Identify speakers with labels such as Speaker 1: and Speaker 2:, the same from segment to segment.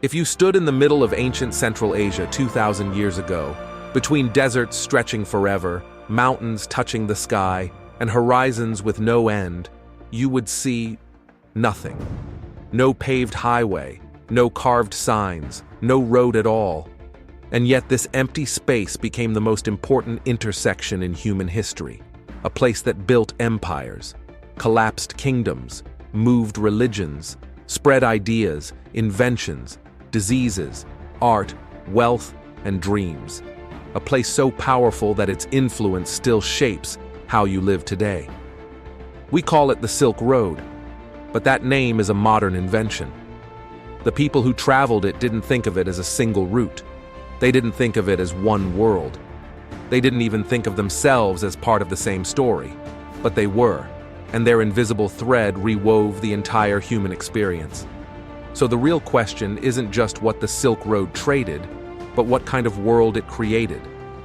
Speaker 1: If you stood in the middle of ancient Central Asia 2,000 years ago, between deserts stretching forever, mountains touching the sky, and horizons with no end, you would see nothing. No paved highway, no carved signs, no road at all. And yet this empty space became the most important intersection in human history, a place that built empires, collapsed kingdoms, moved religions, spread ideas, inventions, diseases, art, wealth, and dreams. A place so powerful that its influence still shapes how you live today. We call it the Silk Road, but that name is a modern invention. The people who traveled it didn't think of it as a single route. They didn't think of it as one world. They didn't even think of themselves as part of the same story, but they were, and their invisible thread rewove the entire human experience. So the real question isn't just what the Silk Road traded, but what kind of world it created,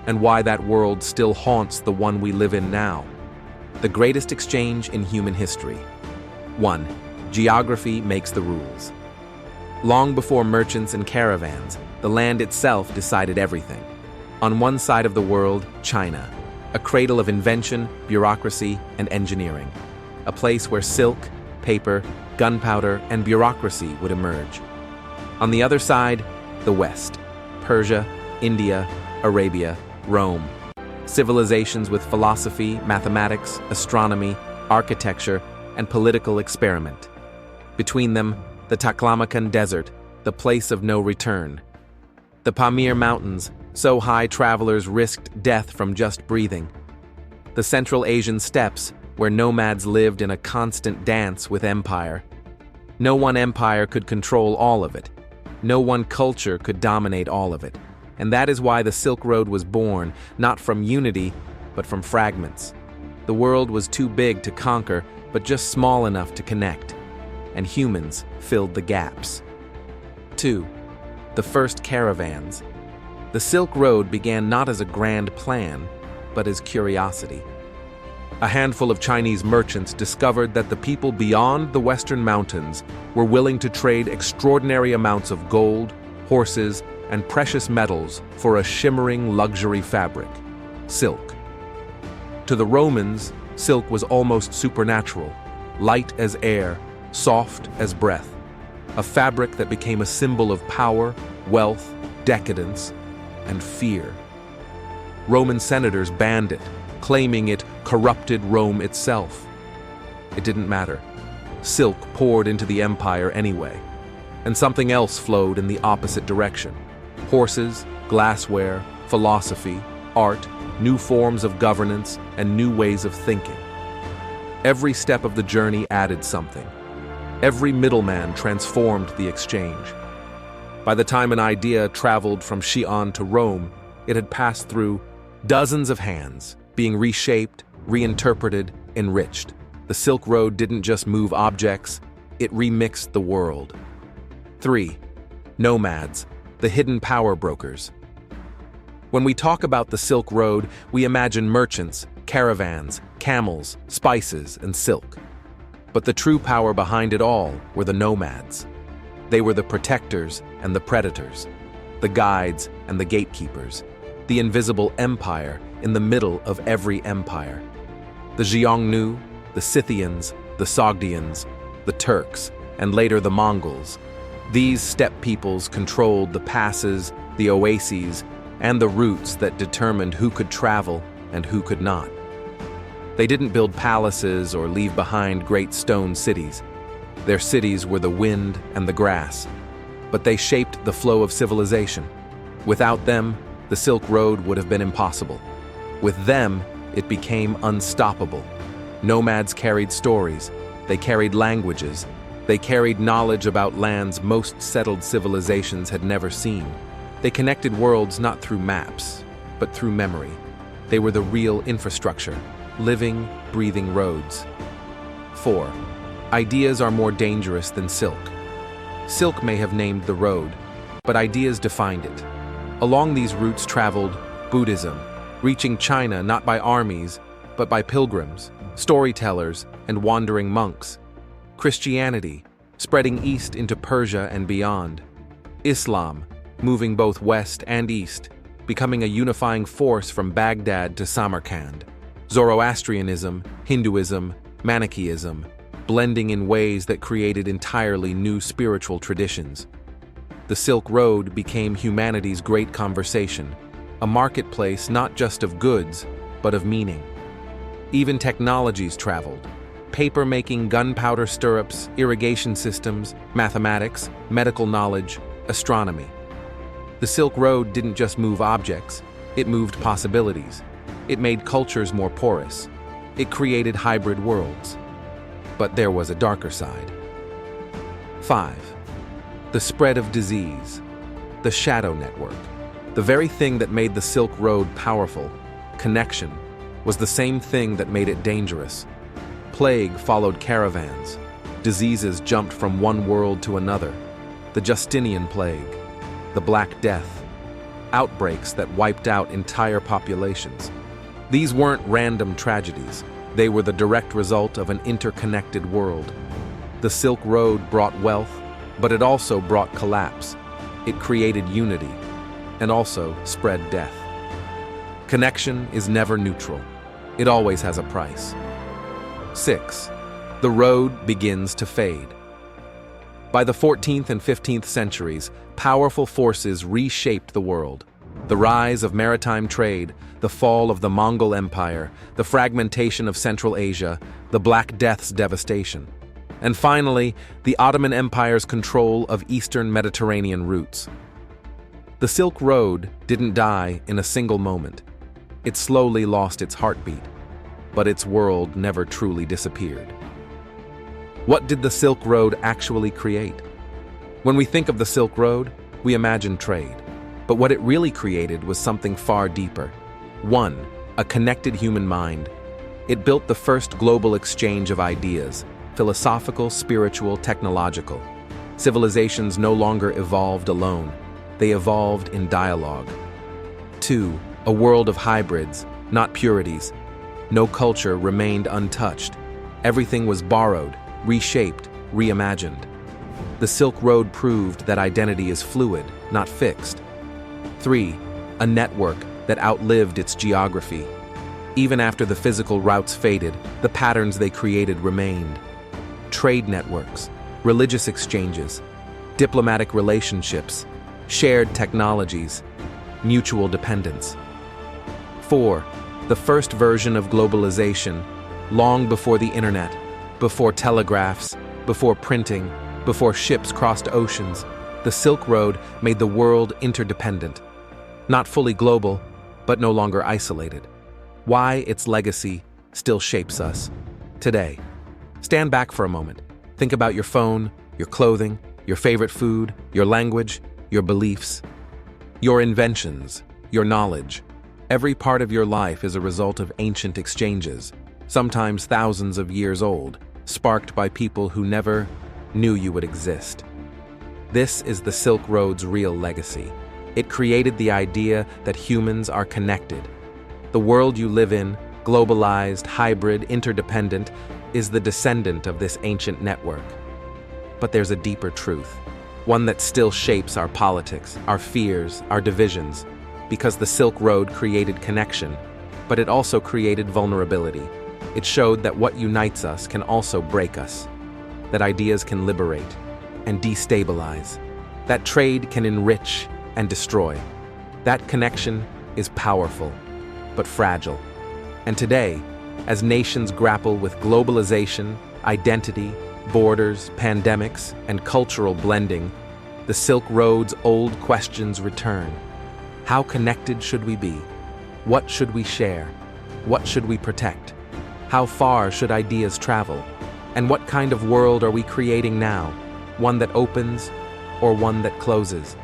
Speaker 1: and why that world still haunts the one we live in now.
Speaker 2: The greatest exchange in human history. 1. Geography makes the rules. Long before merchants and caravans, the land itself decided everything. On one side of the world, China, a cradle of invention, bureaucracy, and engineering. A place where silk, paper, gunpowder, and bureaucracy would emerge. On the other side, the West, Persia, India, Arabia, Rome. Civilizations with philosophy, mathematics, astronomy, architecture, and political experiment. Between them, the Taklamakan Desert, the place of no return. The Pamir Mountains, so high travelers risked death from just breathing. The Central Asian steppes, where nomads lived in a constant dance with empire. No one empire could control all of it. No one culture could dominate all of it. And that is why the Silk Road was born, not from unity, but from fragments. The world was too big to conquer, but just small enough to connect. And humans filled the gaps. 2. The first caravans. The Silk Road began not as a grand plan, but as curiosity. A handful of Chinese merchants discovered that the people beyond the Western mountains were willing to trade extraordinary amounts of gold, horses, and precious metals for a shimmering luxury fabric, silk. To the Romans, silk was almost supernatural, light as air, soft as breath, a fabric that became a symbol of power, wealth, decadence, and fear. Roman senators banned it, claiming it corrupted Rome itself. It didn't matter. Silk poured into the empire anyway, and something else flowed in the opposite direction. Horses, glassware, philosophy, art, new forms of governance, and new ways of thinking. Every step of the journey added something. Every middleman transformed the exchange. By the time an idea traveled from Xi'an to Rome, it had passed through dozens of hands, being reshaped, reinterpreted, enriched. The Silk Road didn't just move objects, it remixed the world. 3. Nomads, the hidden power brokers. When we talk about the Silk Road, we imagine merchants, caravans, camels, spices, and silk. But the true power behind it all were the nomads. They were the protectors and the predators, the guides and the gatekeepers, the invisible empire in the middle of every empire. The Xiongnu, the Scythians, the Sogdians, the Turks, and later the Mongols. These steppe peoples controlled the passes, the oases, and the routes that determined who could travel and who could not. They didn't build palaces or leave behind great stone cities. Their cities were the wind and the grass, but they shaped the flow of civilization. Without them, the Silk Road would have been impossible. With them, it became unstoppable. Nomads carried stories, they carried languages, they carried knowledge about lands most settled civilizations had never seen. They connected worlds not through maps, but through memory. They were the real infrastructure, living, breathing roads. 4. Ideas are more dangerous than silk. Silk may have named the road, but ideas defined it. Along these routes traveled Buddhism, reaching China not by armies, but by pilgrims, storytellers, and wandering monks. Christianity, spreading east into Persia and beyond.
Speaker 1: Islam, moving both west and east, becoming a unifying force from Baghdad to Samarkand. Zoroastrianism, Hinduism, Manichaeism, blending in ways that created entirely new spiritual traditions. The Silk Road became humanity's great conversation, a marketplace not just of goods, but of meaning. Even technologies traveled. Paper-making, gunpowder stirrups, irrigation systems, mathematics, medical knowledge, astronomy. The Silk Road didn't just move objects, it moved possibilities. It made cultures more porous. It created hybrid worlds. But there was a darker side. 5. The spread of disease. The shadow network. The very thing that made the Silk Road powerful, connection, was the same thing that made it dangerous. Plague followed caravans. Diseases jumped from one world to another. The Justinian plague, the Black Death, outbreaks that wiped out entire populations. These weren't random tragedies. They were the direct result of an interconnected world. The Silk Road brought wealth, but it also brought collapse. It created unity, and also spread death. Connection is never neutral. It always has a price. 6. The road begins to fade. By the 14th and 15th centuries, powerful forces reshaped the world. The rise of maritime trade, the fall of the Mongol Empire, the fragmentation of Central Asia, the Black Death's devastation. And finally, the Ottoman Empire's control of Eastern Mediterranean routes. The Silk Road didn't die in a single moment. It slowly lost its heartbeat, but its world never truly disappeared. What did the Silk Road actually create? When we think of the Silk Road, we imagine trade. But what it really created was something far deeper. 1. A connected human mind. It built the first global exchange of ideas, philosophical, spiritual, technological. Civilizations no longer evolved alone. They evolved in dialogue. 2. A world of hybrids, not purities. No culture remained untouched. Everything was borrowed, reshaped, reimagined. The Silk Road proved that identity is fluid, not fixed. 3. A network that outlived its geography. Even after the physical routes faded, the patterns they created remained. Trade networks, religious exchanges, diplomatic relationships, shared technologies, mutual dependence. 4. The first version of globalization, long before the internet, before telegraphs, before printing, before ships crossed oceans, the Silk Road made the world interdependent. Not fully global, but no longer isolated. Why its legacy still shapes us today. Stand back for a moment. Think about your phone, your clothing, your favorite food, your language, your beliefs, your inventions, your knowledge. Every part of your life is a result of ancient exchanges, sometimes thousands of years old, sparked by people who never knew you would exist. This is the Silk Road's real legacy. It created the idea that humans are connected. The world you live in, globalized, hybrid, interdependent, is the descendant of this ancient network. But there's a deeper truth, one that still shapes our politics, our fears, our divisions, because the Silk Road created connection, but it also created vulnerability. It showed that what unites us can also break us, that ideas can liberate and destabilize, that trade can enrich and destroy. That connection is powerful, but fragile. And today, as nations grapple with globalization, identity, borders, pandemics, and cultural blending, the Silk Road's old questions return. How connected should we be? What should we share? What should we protect? How far should ideas travel? And what kind of world are we creating now? One that opens or one that closes?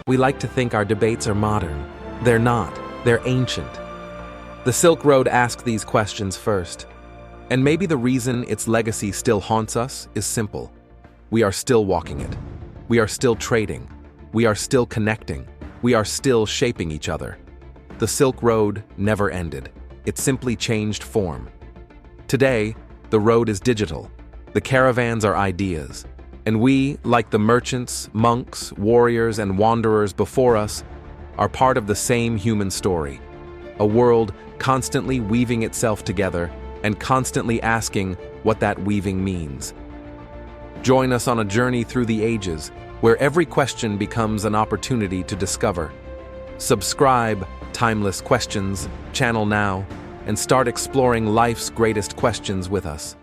Speaker 1: We like to think our debates are modern. They're not. They're ancient. The Silk Road asked these questions first. And maybe the reason its legacy still haunts us is simple. We are still walking it. We are still trading. We are still connecting. We are still shaping each other. The Silk Road never ended. It simply changed form. Today, the road is digital. The caravans are ideas. And we, like the merchants, monks, warriors, and wanderers before us, are part of the same human story. A world constantly weaving itself together and constantly asking what that weaving means. Join us on a journey through the ages, where every question becomes an opportunity to discover. Subscribe, Timeless Questions, channel now, and start exploring life's greatest questions with us.